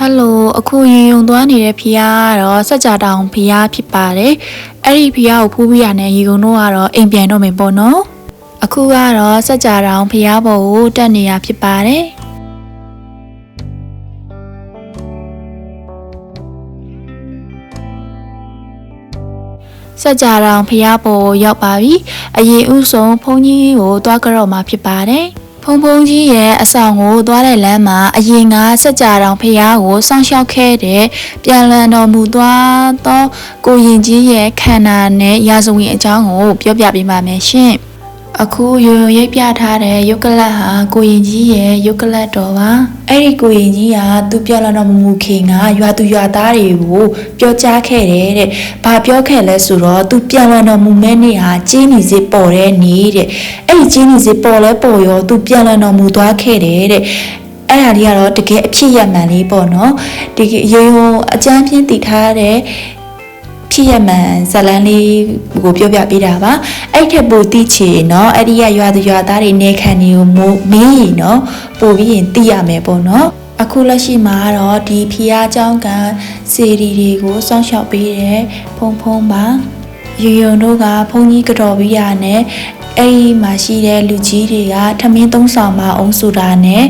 ဟယ်လိုအခုရင်ုံသွားနေတဲ့ဖီးယားကတော့စက်ကြတောင်ဖီးယားဖြစ်ပါတယ်အဲ့ဒီဖီးယားကိုဖူးပြီးရတဲ့ရေကုန်တို့ကတော့အိမ်ပြန်တော့မယ်ပေါ့နော်အခုကတော့စက်ကြတောင်ဖီးယားပေါ်ကိုတက်နေရဖြစ်ပါတယ်စက်ကြတောင်ဖီးယားပေါ်ကိုရောက်ပါပြီအရင်ဥဆုံးဖုန်းကြီးကိုသွားကြတော့မှာဖြစ်ပါတယ်ဖုံကြီးရဲ့အဆောင်ကိုသွားတဲ့လမ်းမှာအရင်ကစက်ကြတောင်ဖျားကိုစောင့်ရှောက်ခဲ့တဲ့ပြန်လည်တော်မူသွားသောကိုရင်ကြီးရဲ့ခန္ဓာနဲ့ရာဇဝင်အကြောင်းကိုပြောပြပေးပါမယ်ရှင်အခုရိုးရိပ်ပြထားတဲ့ယုတ်ကလတ်ဟာကိုရင်ကြီးရဲ့ယုတ်ကလတ်တော်ပါအဲ့ဒီကိုရင်ကြီးကသူပြန်လာတော်မူခင်ကရွာသူရွာသားတွေကိုပြောကြားခဲ့တယ်တဲ့ဘာပြောခဲ့လဲဆိုတော့သူပြန်လာတော်မူမဲ့နေ့ဟာကျင်းနေစေပေါ်တဲ့နေ့တဲ့အဲ့ဒီကျင်းနေစေပေါ်လဲပေါ်ရောသူပြန်လာတော်မူသွားခဲ့တယ်တဲ့အဲ့ဒါလေးကတော့တကယ်အဖြစ်ရမှန်လေးပေါ့နော်ဒီရေုံအကျမ်းပြင်းတည်ထားတဲ့ဖြစ်ရမှန်ဇလန်းလေးကိုပြောပြပေးတာပါအဲ့ထက်ပိုသိချင်เนาะအဲ့ဒီရွာသူရွာသားတွေနေခံနေကိုမင်းရင်เนาะပို့ပြီးရင်သိရမယ်ပေါ့เนาะအခုလက်ရှိမှာတော့ဒီဖီးယားเจ้าကစေရီတွေကိုစောင့်ရှောက်ပေးတဲ့ဖုံပါရေုံတို့ကဖုံကြီးကြော်ပြီးရနဲ့အဲ့ဒီမှာရှိတဲ့လူကြီးတွေကထမင်းသုံးဆောင်မအောင်ဆိုတာနဲ့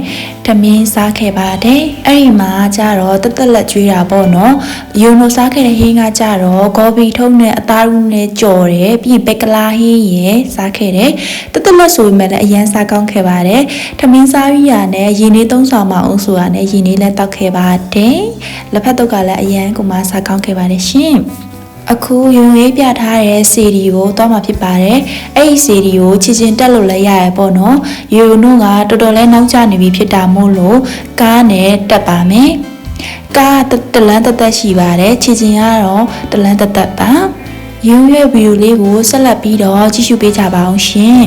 ထမင်းစားခဲ့ပါတယ်အဲ့ဒီမှာကျတော့တက်တက်လက်ကျွေးတာပေါ့နော်ယုံလို့စားခဲ့တဲ့ဟင်းကကျတော့ဂေါ်ဘီထုံးနဲ့အသားရူးနဲ့ကြော်တယ်ပြီးပက်ကလာဟင်းရယ်စားခဲ့တယ်တက်တက်လက်ဆိုပေမဲ့လည်းအရန်စားကောင်းခဲ့ပါတယ်ထမင်းစားပြီးရနဲ့ရင်းနှီးသုံးဆောင်မအောင်ဆိုတာနဲ့ရင်းနှီးလည်းတောက်ခဲ့ပါတယ်လက်ဖက်တုပ်ကလည်းအရန်ကိုမှစားကောင်းခဲ့ပါတယ်ရှင်အခုရုံရေးပြထားတဲ့စီဒီကိုသွားမှာဖြစ်ပါတယ်အဲ့ဒီစီဒီကိုချစ်ချင်းတက်လို့လည်းရရပေါ့နော်ယူနိုကတော်တော်လေးနောက်ကျနေပြီဖြစ်တာမို့လို့ကားနဲ့တက်ပါမယ်ကားတလန်းတက်ရှိပါတယ်ချစ်ချင်းကတော့တလန်းတက်ပါရုံရဲ့ဗီဒီယိုလေးကိုဆက်လက်ပြီးတော့ကြည့်ရှုပေးကြပါအောင်ရှင်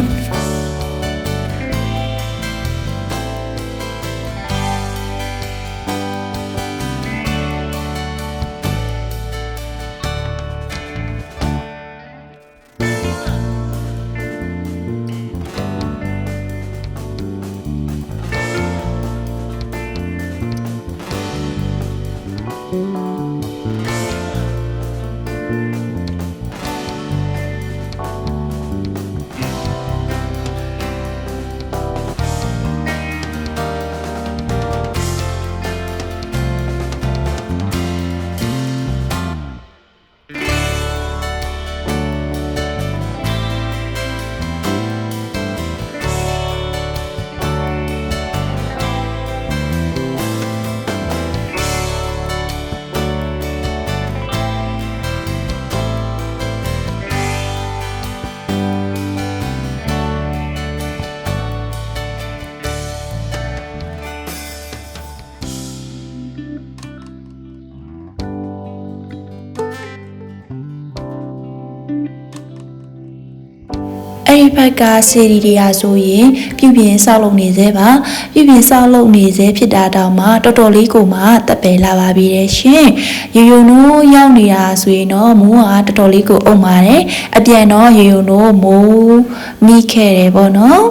အဲ့ဒီဘက်ကစီရီတွေဟာဆိုရင်ပြုပြင်ဆောက်လုပ်နေသေးပါပြုပြင်ဆောက်လုပ်နေသေးဖြစ်တာတောင်မှတော်တော်လေးကိုမှတက်ပယ်လာပါပြီတဲ့ရှင်ယူနိုးရောက်နေတာဆိုရင်တော့မိုးကတော်တော်လေးကိုအုံပါတယ်အပြန်တော့ယူနိုးမိုးမိခဲ့တယ်ပေါ့နော်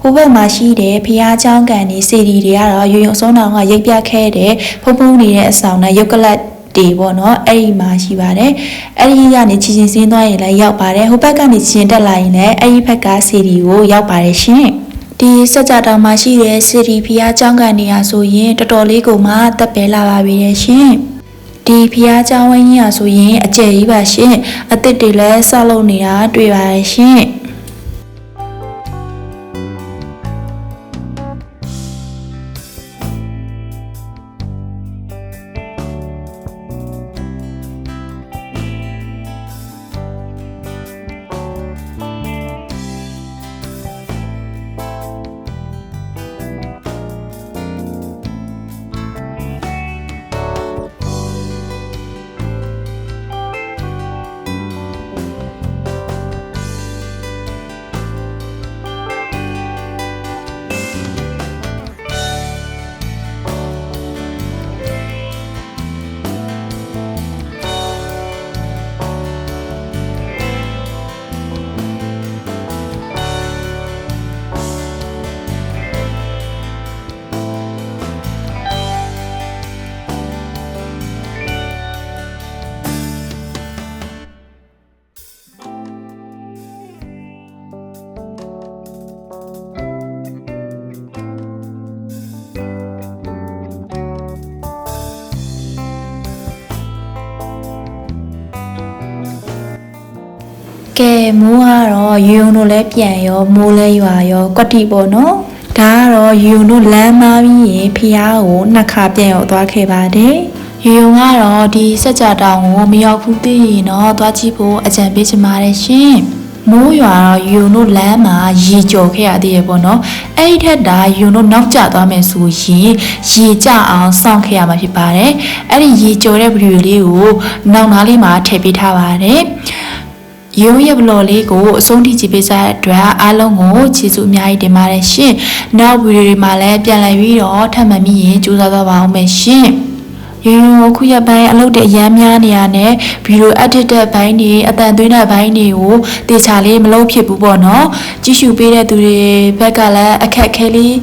ဟိုဘက်မှာရှိတဲ့ဖျားချောင်းကန်ဒီစီရီတွေကတော့ယူအစုံတော်ကရိပ်ပြခဲ့တဲ့ဖုံနေတဲ့အဆောင်နဲ့ရုပ်ကလတ်တေပေါ့နော်အဲ့ဒီမှာရှိပါတယ်အဲ့ဒီကနေချီချင်းစင်းသွားရင်လည်းရောက်ပါတယ်ဟိုဘက်ကနေချီချင်းတက်လာရင်လည်းအဲ့ဒီဘက်ကစီဒီကိုရောက်ပါတယ်ရှင်ဒီစက်ကြတောင်မှာရှိတဲ့စီဒီဖီးယားကျောင်းကနေရာဆိုရင်တော်တော်လေးကိုမှတက်ပဲလာပါပြီရှင်ဒီဖီးယားကျောင်းဝင်းကြီးရာဆိုရင်အကျယ်ကြီးပါရှင်အသစ်တွေလည်းဆောက်လုပ်နေတာတွေ့ပါတယ်ရှင် မိုးကတော့ရေုံတို့လည်းပြန်ရောမိုးလည်းရွာရောကွက်တိပေါ့နော်ဒါကတော့ရေုံတို့လမ်းမပြီးရင်ဖျားကိုနှစ်ခါပြန်ရောက်သွားခဲ့ပါတယ်ရေုံကတော့ဒီစက်ကြတောင်ကိုမရောက်ဘူးသိရင်တော့သွားကြည့်ဖို့အကြံပေးချင်ပါတယ်ရှင်မိုးရွာတော့ယူနိုလမ်းမှာရေကြော်ခဲ့ရသေးရပေါ့နော်အဲ့ဒီထက်ဒါယူနိုနောက်ကျသွားမယ်ဆိုရင်ရေကျအောင်စောင့်ခဲ့ရမှာဖြစ်ပါတယ်အဲ့ဒီရေကြော်တဲ့ဗီဒီယိုလေးကိုနောက်နားလေးမှာထည့်ပေးထားပါတယ်ရုံးရဘလော်လေးကိုအဆုံးထိကြည့်ပေးစားတဲ့အတွက်အားလုံးကိုကျေးဇူးအများကြီးတင်ပါတယ်ရှင်နောက်ဗီဒီယိုတွေမှာလည်းပြန်လည်ပြီးတော့ထပ်မံပြီးရင်ကြိုးစားသွားပါအောင်မယ်ရှင်ရေရုံခုရပိုင်းအလုပ်တွေအများများနေရနဲ့ဗီဒီယို edit တဲ့ဘိုင်းတွေအတန်သွင်းတဲ့ဘိုင်းတွေကိုတေချာလေးမလုပ်ဖြစ်ဘူးပေါ့နော်ကြည့်ရှုပေးတဲ့သူတွေဘက်ကလည်းအခက်ခဲလေး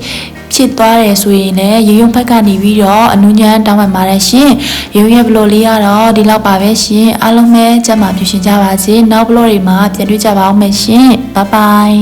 ဖြစ်သွားတယ်ဆိုရင်လည်းရေရုံဘက်ကနေပြီးတော့အနူးညံ့တောင်းပန်ပါတယ်ရှင်ရေရုံရဲ့ဘလော့လေးကတော့ဒီလောက်ပါပဲရှင်အားလုံးပဲကျန်းမာပြည့်စုံကြပါစေနောက်ဘလော့တွေမှာပြန်တွေ့ကြပါအောင်မယ်ရှင်ဘိုင်ဘိုင်